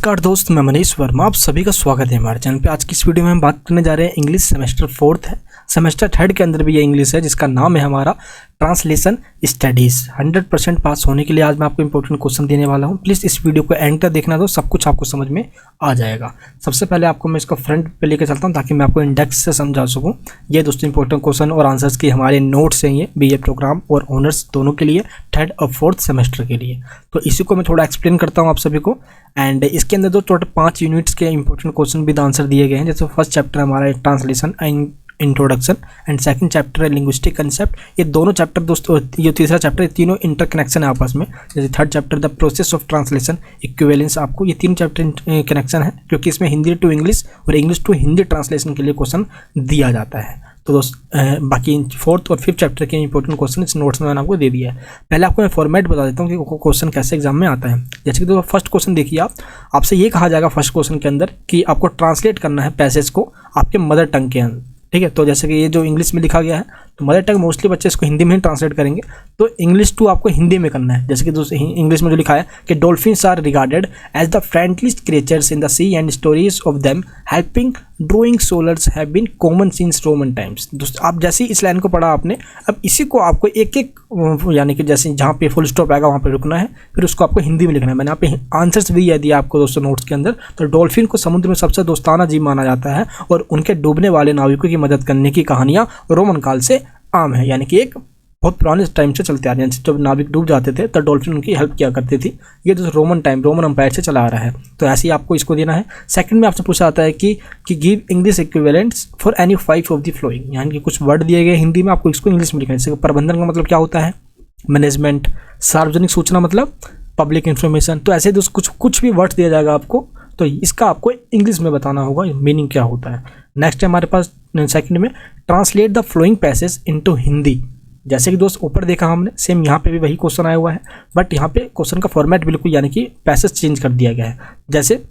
नमस्कार दोस्त, मैं मनीष वर्मा। आप सभी का स्वागत है हमारे चैनल पे। आज की इस वीडियो में हम बात करने जा रहे हैं इंग्लिश सेमेस्टर 4 है, सेमेस्टर 3 के अंदर भी ये इंग्लिश है जिसका नाम है हमारा ट्रांसलेशन स्टडीज़। 100% पास होने के लिए आज मैं आपको इंपॉर्टेंट क्वेश्चन देने वाला हूँ। प्लीज़ इस वीडियो को एंड तक देखना, तो सब कुछ आपको समझ में आ जाएगा। सबसे पहले आपको मैं इसको फ्रंट पे लेकर चलता हूँ ताकि मैं आपको इंडेक्स से समझा सकूँ। ये दोस्तों इंपॉर्टेंट क्वेश्चन और आंसर्स की हमारे नोट्स हैं, ये BA प्रोग्राम और ऑनर्स दोनों के लिए, 3rd और 4th सेमेस्टर के लिए। तो इसी को मैं थोड़ा एक्सप्लेन करता हूँ आप सभी को। एंड इसके अंदर जो टोटल 5 यूनिट्स के इंपॉर्टेंट क्वेश्चन विद आंसर दिए गए हैं। जैसे फर्स्ट चैप्टर हमारा translation and introduction and second chapter है लिंग्विस्टिक कंसेप्ट। ये दोनों चैप्टर दोस्तों, ये तीसरा चैप्टर, ये तीनों इंटरकनेक्शन है आपस में। जैसे third chapter the process of translation equivalence, आपको ये 3 चैप्टर कनेक्शन है क्योंकि इसमें हिंदी टू इंग्लिश और इंग्लिश टू हिंदी ट्रांसलेशन के लिए क्वेश्चन दिया जाता है। तो दोस्त बाकी 4th और 5th चैप्टर के इंपॉर्टेंट क्वेश्चन इस नोट्स में मैंने आपको दे दिया है। पहले आपको मैं फॉर्मेट बता देता हूँ कि क्वेश्चन कैसे एग्जाम में आता है। जैसे कि तो फर्स्ट क्वेश्चन देखिए, आपसे ये कहा जाएगा फर्स्ट क्वेश्चन के अंदर कि आपको ट्रांसलेट करना है पैसेज को आपके मदर टंग के अंदर। ठीक है, तो जैसे कि ये जो इंग्लिश में लिखा गया है तो मदर टंग मोस्टली बच्चे इसको हिंदी में ही ट्रांसलेट करेंगे, तो इंग्लिश टू आपको हिंदी में करना है। जैसे कि दोस्तों इंग्लिश में जो लिखा है कि dolphins are regarded as the friendliest creatures in the sea and stories of them helping drowning sailors have been common since Roman times. दोस्तों आप जैसे ही इस लाइन को पढ़ा आपने, अब इसी को आपको एक एक यानी कि जैसे जहाँ पे फुल स्टॉप आएगा वहाँ पे रुकना है, फिर उसको आपको हिंदी में लिखना है। मैंने यहाँ पे आंसर्स भी दिया आपको दोस्तों नोट्स के अंदर। तो डॉल्फिन को समुद्र में सबसे दोस्ताना जीव माना जाता है और उनके डूबने वाले नाविकों की मदद करने की कहानियाँ रोमन काल से आम है, यानी कि एक बहुत पुराने टाइम से चलते आ रहे हैं। जब नाविक डूब जाते थे तो डॉल्फिन उनकी हेल्प किया करती थी। ये तो रोमन एम्पायर से चला आ रहा है, तो ऐसे ही आपको इसको देना है। सेकंड में आपसे पूछा जाता है कि give English equivalents for any 5 of the flowing, यानी कि कुछ वर्ड दिए गए हिंदी में, आपको इसको इंग्लिश में लिखना है। जैसे प्रबंधन का मतलब क्या होता है, मैनेजमेंट। सार्वजनिक सूचना मतलब पब्लिक इन्फॉर्मेशन। तो ऐसे कुछ भी वर्ड दिया जाएगा आपको, तो इसका आपको इंग्लिश में बताना होगा मीनिंग क्या होता है। नेक्स्ट है हमारे पास सेकंड में translate the flowing passage into Hindi. जैसे कि दोस्त ऊपर देखा हमने, सेम यहाँ पे भी वही क्वेश्चन आया हुआ है, बट यहाँ पे क्वेश्चन का फॉर्मेट बिल्कुल यानी कि पैसेज चेंज कर दिया गया है। जैसे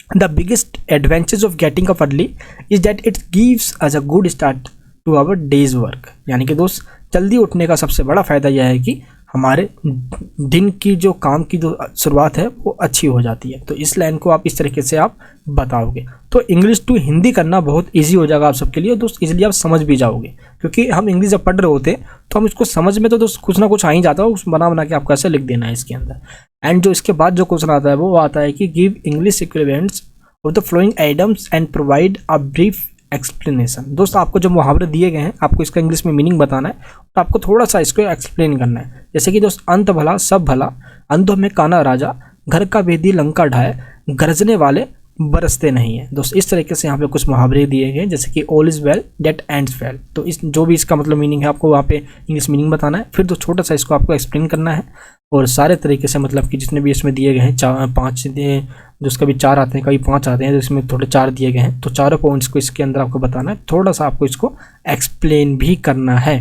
the biggest advantage of getting up early is that it gives us a good start to our day's work. यानी कि दोस्त जल्दी उठने का सबसे बड़ा फ़ायदा यह है कि हमारे दिन की जो काम की जो शुरुआत है वो अच्छी हो जाती है। तो इस लाइन को आप इस तरीके से आप बताओगे तो इंग्लिश टू हिंदी करना बहुत इजी हो जाएगा आप सबके लिए दोस्त। इसलिए आप समझ भी जाओगे, क्योंकि हम इंग्लिश जब पढ़ रहे होते हैं तो हम इसको समझ में तो दोस्त कुछ ना कुछ आ ही जाता है, उस बना के आपको ऐसे लिख देना है इसके अंदर। एंड जो इसके बाद जो क्वेश्चन आता है वो आता है कि give English equivalents of the following items and provide a brief explanation. दोस्त आपको जो मुहावरे दिए गए हैं आपको इसका इंग्लिश में मीनिंग बताना है तो आपको थोड़ा सा इसको एक्सप्लेन करना है। जैसे कि दोस्त अंत भला सब भला, अंधों में काना राजा, घर का वेदी लंका ढाए, गरजने वाले बरसते नहीं है। दोस्त इस तरीके से यहाँ पे कुछ मुहावरे दिए गए जैसे कि all is well that ends well. तो इस जो भी इसका मतलब मीनिंग है आपको वहाँ पे इंग्लिश मीनिंग बताना है, फिर तो छोटा सा इसको आपको एक्सप्लेन करना है। और सारे तरीके से मतलब कि जितने भी इसमें दिए गए हैं 5 जो उसका भी 4 आते हैं, कभी 5 आते हैं, तो इसमें थोड़े 4 दिए गए हैं, तो चारों पॉइंट्स को इसके अंदर आपको बताना है। थोड़ा सा आपको इसको एक्सप्लेन भी करना है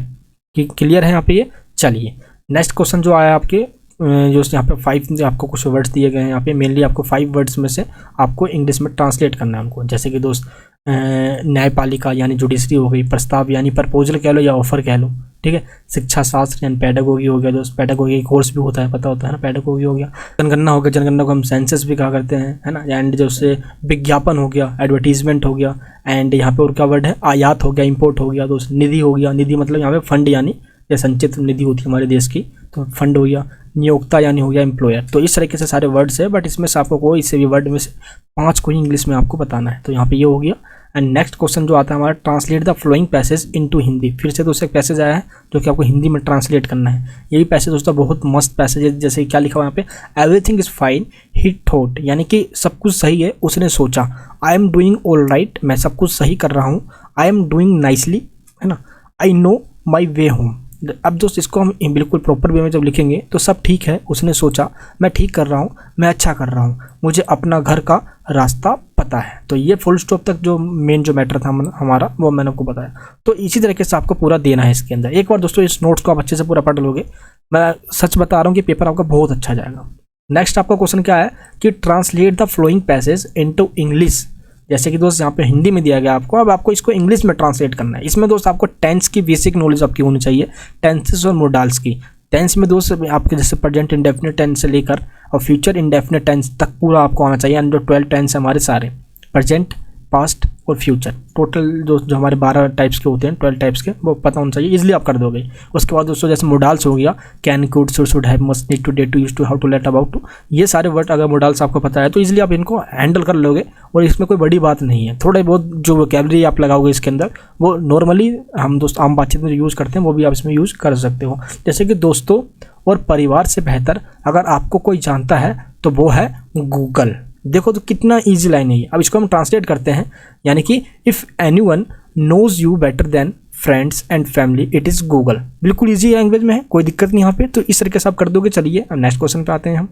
कि क्लियर है यहाँ पे ये। चलिए नेक्स्ट क्वेश्चन जो आया आपके जो यहाँ पे 5 आपको कुछ वर्ड्स दिए गए हैं। यहाँ पे मेनली आपको 5 वर्ड्स में से आपको इंग्लिश में ट्रांसलेट करना है हमको। जैसे कि दोस्त न्यायपालिका यानी जुडिशरी हो गई, प्रस्ताव यानी प्रपोजल कह लो या ऑफर कह लो, ठीक है। शिक्षा शास्त्र यानी पेडागोगी हो गया दोस्त, पेडागोगी कोर्स भी होता है, पता होता है ना, पेडागोगी हो गया। जनगणना हो गया, जनगणना को हम सेंसस भी कहा करते हैं, है ना। एंड जो से विज्ञापन हो गया, एडवर्टीजमेंट हो गया। एंड यहाँ पे और क्या वर्ड है, आयात हो गया, इम्पोर्ट हो गया दोस्त। निधि हो गया, निधि मतलब यहाँ पे फंड यानी या संचित निधि होती है हमारे देश की, तो फंड हो गया। नियोक्ता यानी हो गया एम्प्लॉयर। तो इस तरीके से सारे वर्ड्स है, बट इसमें से आपको कोई से भी वर्ड में से 5 को ही इंग्लिश में आपको बताना है। तो यहाँ पे ये हो गया। एंड नेक्स्ट क्वेश्चन जो आता है हमारा translate the flowing passage into Hindi. फिर से दोस्तों एक पैसेज आया है जो कि आपको हिंदी में ट्रांसलेट करना है। ये भी पैसेज दोस्तों बहुत मस्त पैसेज है। जैसे क्या लिखा हुआ है यहाँ पे, everything is fine he thought, यानी कि सब कुछ सही है उसने सोचा। I am doing all right, मैं सब कुछ सही कर रहा हूँ। आई एम डूइंग नाइसली, है ना। I know my way home. अब दोस्त इसको हम बिल्कुल प्रॉपर वे में जब लिखेंगे तो सब ठीक है उसने सोचा, मैं ठीक कर रहा हूँ, मैं अच्छा कर रहा हूँ, मुझे अपना घर का रास्ता पता है। तो ये फुल स्टॉप तक जो मेन जो मैटर था हमारा वो मैंने आपको बताया। तो इसी तरीके से आपको पूरा देना है इसके अंदर। एक बार दोस्तों इस नोट्स को आप अच्छे से पूरा पढ़ लोगे, मैं सच बता रहा हूँ कि पेपर आपका बहुत अच्छा जाएगा। नेक्स्ट आपका क्वेश्चन क्या है कि translate the flowing passage into English. जैसे कि दोस्त यहाँ पे हिंदी में दिया गया आपको, अब आपको इसको इंग्लिश में ट्रांसलेट करना है। इसमें दोस्त आपको टेंस की बेसिक नॉलेज आपकी होनी चाहिए, टेंसेस और मोडाल्स की। टेंस में दोस्त आपके जैसे प्रेजेंट इंडेफिनिट टेंस से लेकर और फ्यूचर इंडेफिनिट टेंस तक पूरा आपको आना चाहिए। जो 12 टेंस है हमारे सारे, प्रेजेंट, पास्ट और फ्यूचर, टोटल जो हमारे 12 टाइप्स के होते हैं, 12 टाइप्स के, वो पता होना चाहिए, इजीली आप कर दोगे। उसके बाद दोस्तों जैसे मोडाल्स हो गया, can, could, should, have, must, need to, dare to, used to, how to, let, about to, ये सारे वर्ड अगर मोडाल्स आपको पता है तो इजीली आप इनको हैंडल कर लोगे और इसमें कोई बड़ी बात नहीं है। थोड़े बहुत जो वोकैबुलरी आप लगाओगे इसके अंदर वो नॉर्मली हम दोस्त आम बातचीत में यूज़ करते हैं वो भी आप इसमें यूज़ कर सकते हो। जैसे कि दोस्तों और परिवार से बेहतर अगर आपको कोई जानता है तो वो है गूगल। देखो तो कितना इजी लाइन है ये। अब इसको हम ट्रांसलेट करते हैं, यानी कि if anyone knows you better than friends and family it is Google. बिल्कुल इजी लैंग्वेज में है, कोई दिक्कत नहीं यहाँ पे। तो इस तरीके से आप कर दोगे। चलिए अब नेक्स्ट क्वेश्चन पे आते हैं हम।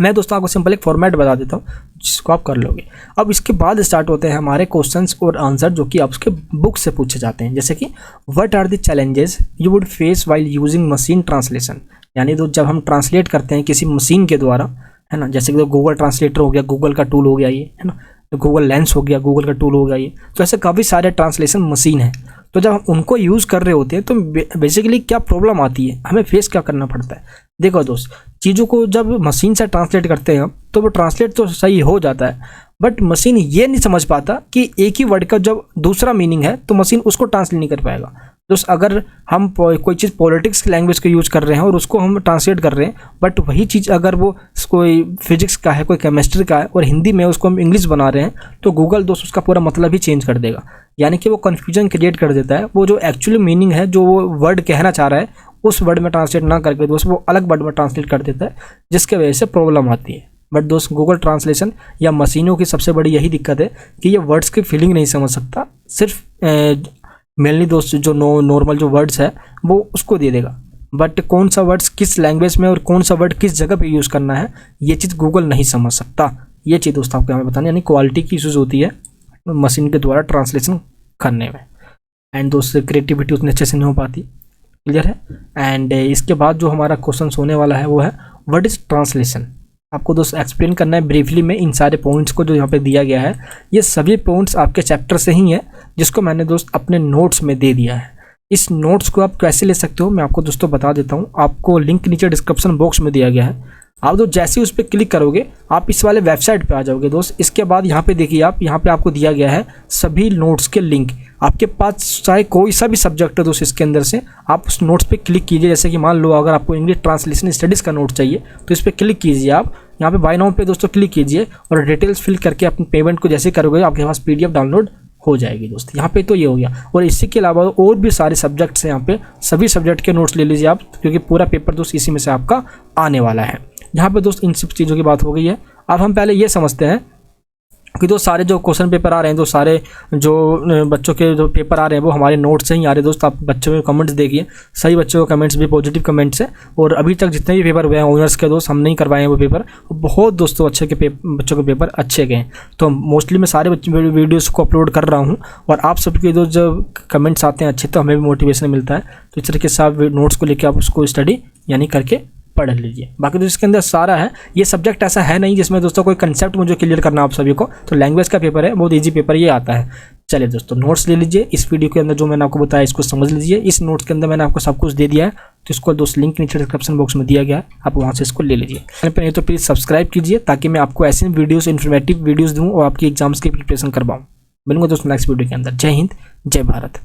मैं दोस्तों आपको सिंपल एक फॉर्मेट बता देता हूँ जिसको आप कर लोगे। अब इसके बाद स्टार्ट होते हैं हमारे क्वेश्चंस और आंसर जो कि आप उसके बुक से पूछे जाते हैं। जैसे कि what are the challenges you would face while using machine translation, यानी तो जब हम ट्रांसलेट करते हैं किसी मशीन के द्वारा, है ना, जैसे कि तो गूगल ट्रांसलेटर हो गया, गूगल का टूल हो गया ये, है ना, गूगल लेंस हो गया, गूगल का टूल हो गया ये। तो ऐसे काफ़ी सारे ट्रांसलेशन मशीन हैं। तो जब हम उनको यूज़ कर रहे होते हैं तो बेसिकली क्या प्रॉब्लम आती है, हमें फेस क्या करना पड़ता है। देखो दोस्त, चीज़ों को जब मशीन से ट्रांसलेट करते हैं तो वो ट्रांसलेट तो सही हो जाता है, बट मशीन ये नहीं समझ पाता कि एक ही वर्ड का जब दूसरा मीनिंग है तो मशीन उसको ट्रांसलेट नहीं कर पाएगा। दोस्त अगर हम कोई चीज़ पॉलिटिक्स की लैंग्वेज को यूज़ कर रहे हैं और उसको हम ट्रांसलेट कर रहे हैं, बट वही चीज़ अगर वो कोई फिजिक्स का है, कोई केमिस्ट्री का है और हिंदी में उसको हम इंग्लिश बना रहे हैं तो गूगल दोस्त उसका पूरा मतलब ही चेंज कर देगा। यानी कि वो कन्फ्यूजन क्रिएट कर देता है। वो जो एक्चुअली मीनिंग है, जो वो वर्ड कहना चाह रहा है, उस वर्ड में ट्रांसलेट ना करके दोस्त वो अलग वर्ड में ट्रांसलेट कर देता है, जिसके वजह से प्रॉब्लम आती है। बट दोस्त गूगल ट्रांसलेशन या मशीनों की सबसे बड़ी यही दिक्कत है कि ये वर्ड्स की फीलिंग नहीं समझ सकता। सिर्फ मेनली दोस्त जो नॉर्मल जो वर्ड्स है वो उसको दे देगा, बट कौन सा वर्ड्स किस लैंग्वेज में और कौन सा वर्ड किस जगह पे यूज़ करना है ये चीज़ गूगल नहीं समझ सकता। ये चीज़ दोस्त आपको हमें बताना, यानी क्वालिटी की इशूज़ होती है मशीन के द्वारा ट्रांसलेशन करने में। एंड दोस्त क्रिएटिविटी उतने अच्छे से नहीं हो पाती। क्लियर है। एंड इसके बाद जो हमारा क्वेश्चन होने वाला है वो है व्हाट इज़ ट्रांसलेशन। आपको दोस्त एक्सप्लेन करना है ब्रीफली में इन सारे पॉइंट्स को जो यहाँ पे दिया गया है। ये सभी पॉइंट्स आपके चैप्टर से ही है जिसको मैंने दोस्त अपने नोट्स में दे दिया है। इस नोट्स को आप कैसे ले सकते हो मैं आपको दोस्तों बता देता हूँ। आपको लिंक नीचे डिस्क्रिप्शन बॉक्स में दिया गया है। आप तो जैसे ही उस पर क्लिक करोगे आप इस वाले वेबसाइट पे आ जाओगे दोस्त। इसके बाद यहाँ पे देखिए आप, यहाँ पे आपको दिया गया है सभी नोट्स के लिंक। आपके पास चाहे कोई सा भी सब्जेक्ट है दोस्त, इसके अंदर से आप उस नोट्स पे क्लिक कीजिए। जैसे कि मान लो अगर आपको इंग्लिश ट्रांसलेशन स्टडीज़ का नोट चाहिए तो इस पर क्लिक कीजिए। आप यहाँ पे बाय नाउ पे दोस्तों क्लिक कीजिए और डिटेल्स फिल करके अपने पेमेंट को जैसे करोगे आपके पास PDF डाउनलोड हो जाएगी दोस्त। यहाँ पे तो ये हो गया। और इसी के अलावा और भी सारे सब्जेक्ट्स हैं यहाँ पे, सभी सब्जेक्ट के नोट्स ले लीजिए आप, क्योंकि पूरा पेपर दोस्त इसी में से आपका आने वाला है। यहाँ पे दोस्त इन सब चीज़ों की बात हो गई है। अब हम पहले ये समझते हैं कि जो सारे जो क्वेश्चन पेपर आ रहे हैं, तो सारे जो बच्चों के जो पेपर आ रहे हैं वो हमारे नोट्स से ही आ रहे हैं दोस्त। आप बच्चों के कमेंट्स देखिए, सही बच्चों के कमेंट्स भी पॉजिटिव कमेंट्स है। और अभी तक जितने भी पेपर हुए हैं ऑनर्स के दोस्त, हम नहीं करवाए हैं वो पेपर, बहुत दोस्तों अच्छे के बच्चों के पेपर अच्छे गए। तो मोस्टली मैं सारे वीडियोज़ को अपलोड कर रहा हूँ और आप सबके दोस्त जब कमेंट्स आते हैं अच्छे तो हमें भी मोटिवेशन मिलता है। तो इस तरीके से आप नोट्स को लेकर आप उसको स्टडी यानी करके पढ़ लीजिए। बाकी तो इसके अंदर सारा है। ये सब्जेक्ट ऐसा है नहीं जिसमें दोस्तों कोई कंसेप्ट मुझे क्लियर करना आप सभी को। तो लैंग्वेज का पेपर है, बहुत इजी पेपर ये आता है। चलिए दोस्तों नोट्स ले लीजिए। इस वीडियो के अंदर जो मैंने आपको बताया इसको समझ लीजिए। इस नोट्स के अंदर मैंने आपको सब कुछ दे दिया है, तो इसको दोस्त लिंक नीचे डिस्क्रिप्शन बॉक्स में दिया गया है, आप वहाँ से इसको ले लीजिए। चैनल पर नहीं तो प्लीज़ सब्सक्राइब कीजिए ताकि मैं आपको ऐसे वीडियोज़ इन्फॉर्मेटिव वीडियोज़ दूँ और आपकी एग्जाम्स की प्रिपरेशन करवाऊँ। मिलूंगा दोस्तों नेक्स्ट वीडियो के अंदर। जय हिंद, जय भारत।